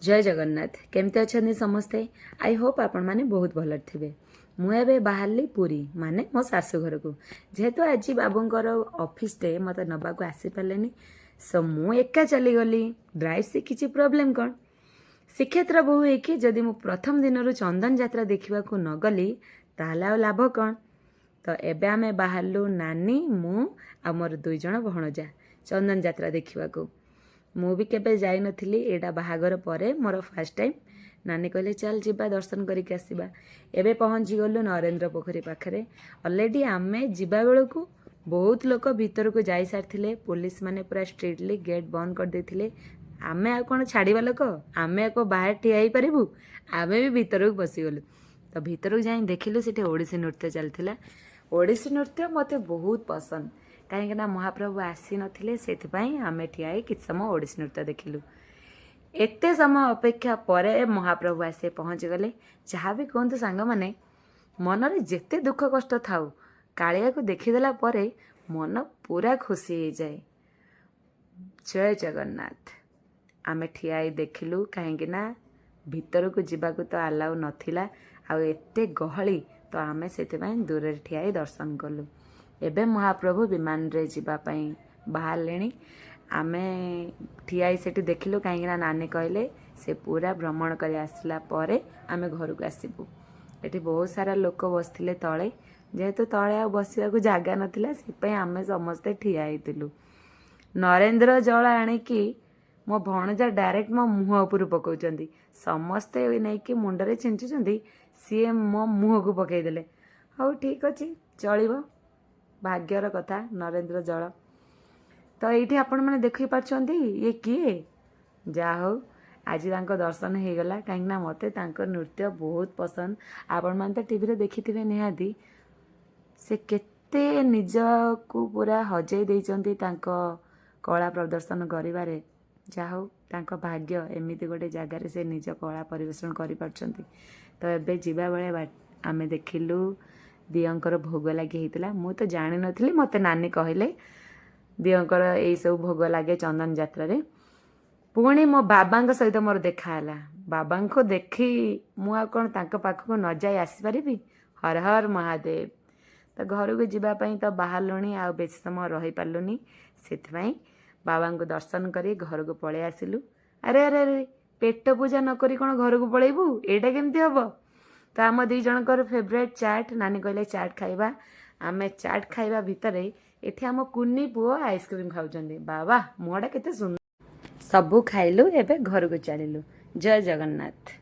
जय जगन्नाथ केमती अच्छा समस्ते आई होप आपण मैंने बहुत भल थे मुझे बाहर पुरी माने मो शाशुघर को जेहेतु आज बाबूंर ऑफिस डे मत नवा को आसी पारे सो मु एका चलीगली ड्राइव शिखी प्रोब्लेम कौन श्रीक्षेत्र बहु होगी जदि मु प्रथम दिन चंदन यात्रा देखा न गली ताला लाभ कौन तो एबे आमे बाहरलु नानी मु आ मोर 2 जण भणजा चंदन यात्रा देखा मु भी केबे जाई नथिली एटा बाहागर परे मोर फर्स्ट टाइम नानी कहले चल जीवा दर्शन करके आसीबा एबे पहुंची गलु नरेंद्र पोखरी पाखरे ऑलरेडी आमे जीवा बेलू को बहुत लोक भीतर को जाई सारथिले पुलिस माने पूरा स्ट्रिक्टली गेट बंद कर देथिले आमे आ कोन छाड़ीबा लोक आमे को बाहर ठिया ही परिबु आमे भी भीतर को बसी गलु तो भीतर को जाई देखिलु सेठी ओडिसी नृत्य चलथिला ओडिसी नृत्य मते बहुत पसंद कहीं महाप्रभु आसी नथिले सेथिपाई आमे ठियाई किछ समय ओडिसी नृत्य देखिलु एते समय अपेक्षा परे महाप्रभु आसे पहुँच गले जहाँ भी कहतु सांग माने मनरे जेते दुख कष्ट थाउ कालिया को देखीदेला परे मन पूरा खुशी हो जाए। जय जगन्नाथ आमे ठियाई देखिलु कहीं भीतर को जीवाकू तो अलाउ नथिला आ एते गहली तो आमे सेथिपाई दूर ठियाई दर्शन कलु एबे महाप्रभु विमान रे जीवा पई बाहर लेनी आमे ठियाई सेठी देखिलु कहीं नानी कहले से पूरा भ्रमण कर आसला परे आमे घर को आसीबु एठी बहुत सारा लोक बसथिले तळे जेहेतु तळे आ बसिया को जागा नथिला से पई आमे समस्ते ठिया हेतिलु नरेंद्र जल आनिकी मो भणजा डायरेक्ट मो मुह उपर पकाउचंदी समस्ते नै कि मुंडरे छिंचुचंदी सी मो मुह को पकई देले हौ ठीक अछि चलिबो भाग्यर कथा नरेंद्र जल तो ये आपण मैंने देखी पार्टी ये किए जा हो आज दर्शन हो गला कहीं मते नृत्य बहुत पसंद आपण मैंने तो टीवी रे देखी थे निहाती से केते निज को पूरा हजई देइचंती कला प्रदर्शन करिबारे जा हो भाग्य एमती गोटे जगार से निज कला परिवेशन करि पारछंती तो एबे जीवा बेले आमे देखिलु दियंकर भोग लगी होता मु तो जानी नथली मते नानी कहले दियंकर यही सब भोग लगे चंदन यात्रा रे पुणी मो बाबा सहित मोर देखाला बाबा को देखी मु कौन पाखक न जाई आसी पारि हर हर महादेव तो घर को जीवाई तो बाहर आ बेसी समय रही पार्लुनी से बाबा को दर्शन कर घर को पलि आसिलु अरे अरे अरे पेट पूजा नक कौन घर को पलैबू एटा केमती हम तो आम 2 जनकर फेवरेट चाट नानी कहले चाट खाइबा आमे चाट खाइबा भितर एठी आम कुन्नी पुओ आइसक्रीम खाउचंदी बाबा मुहटा केते सुंदर सबू खाइलु एबे घर को चलिलु जय जगन्नाथ।